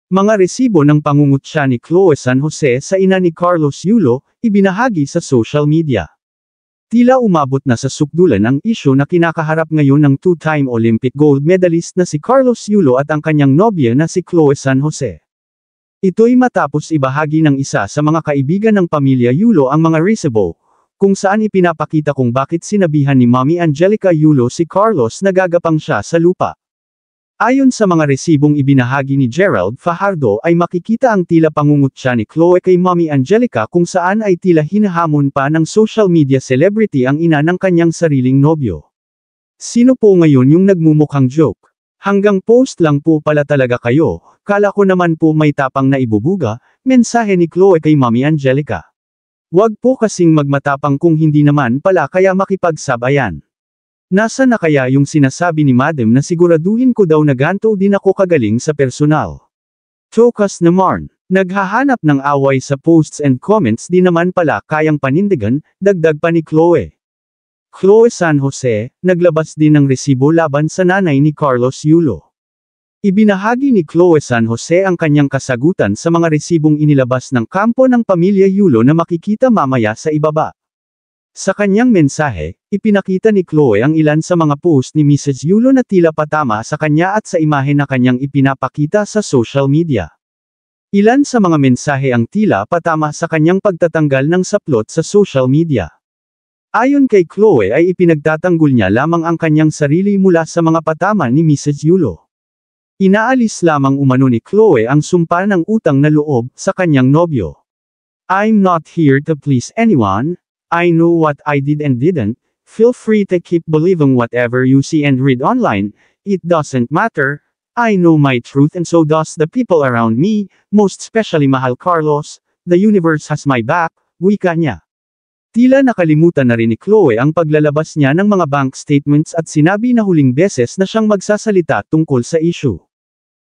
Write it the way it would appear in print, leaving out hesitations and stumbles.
Mga resibo ng pangungutya ni Chloe San Jose sa ina ni Carlos Yulo, ibinahagi sa social media. Tila umabot na sa sukdulan ang isyu na kinakaharap ngayon ng two-time Olympic gold medalist na si Carlos Yulo at ang kanyang nobya na si Chloe San Jose. Ito'y matapos ibahagi ng isa sa mga kaibigan ng pamilya Yulo ang mga resibo, kung saan ipinapakita kung bakit sinabihan ni Mommy Angelica Yulo si Carlos na gagapang siya sa lupa. Ayon sa mga resibong ibinahagi ni Gerald Fajardo ay makikita ang tila pangungutya ni Chloe kay Mommy Angelica kung saan ay tila hinahamon pa ng social media celebrity ang ina ng kanyang sariling nobyo. Sino po ngayon yung nagmumukhang joke? Hanggang post lang po pala talaga kayo, kala ko naman po may tapang na ibubuga, mensahe ni Chloe kay Mommy Angelica. Wag po kasing magmatapang kung hindi naman pala kaya makipagsabayan. Nasa na kaya yung sinasabi ni Madam na siguraduhin ko daw na ganto din ako kagaling sa personal. Tokas naman, naghahanap ng away sa posts and comments di naman pala kayang panindigan, dagdag pa ni Chloe. Chloe San Jose, naglabas din ng resibo laban sa nanay ni Carlos Yulo. Ibinahagi ni Chloe San Jose ang kanyang kasagutan sa mga resibong inilabas ng kampo ng pamilya Yulo na makikita mamaya sa ibaba. Sa kanyang mensahe, ipinakita ni Chloe ang ilan sa mga post ni Mrs. Yulo na tila patama sa kanya at sa imahe na kanyang ipinapakita sa social media. Ilan sa mga mensahe ang tila patama sa kanyang pagtatanggal ng saplot sa social media. Ayon kay Chloe ay ipinagtatanggol niya lamang ang kanyang sarili mula sa mga patama ni Mrs. Yulo. Inaalis lamang umano ni Chloe ang sumpa ng utang na loob sa kanyang nobyo. I'm not here to please anyone. I know what I did and didn't. Feel free to keep believing whatever you see and read online. It doesn't matter. I know my truth and so does the people around me, most especially Mahal Carlos. The universe has my back, wika niya. Tila nakalimutan na rin ni Chloe ang paglalabas niya ng mga bank statements at sinabi na huling beses na siyang magsasalita tungkol sa issue.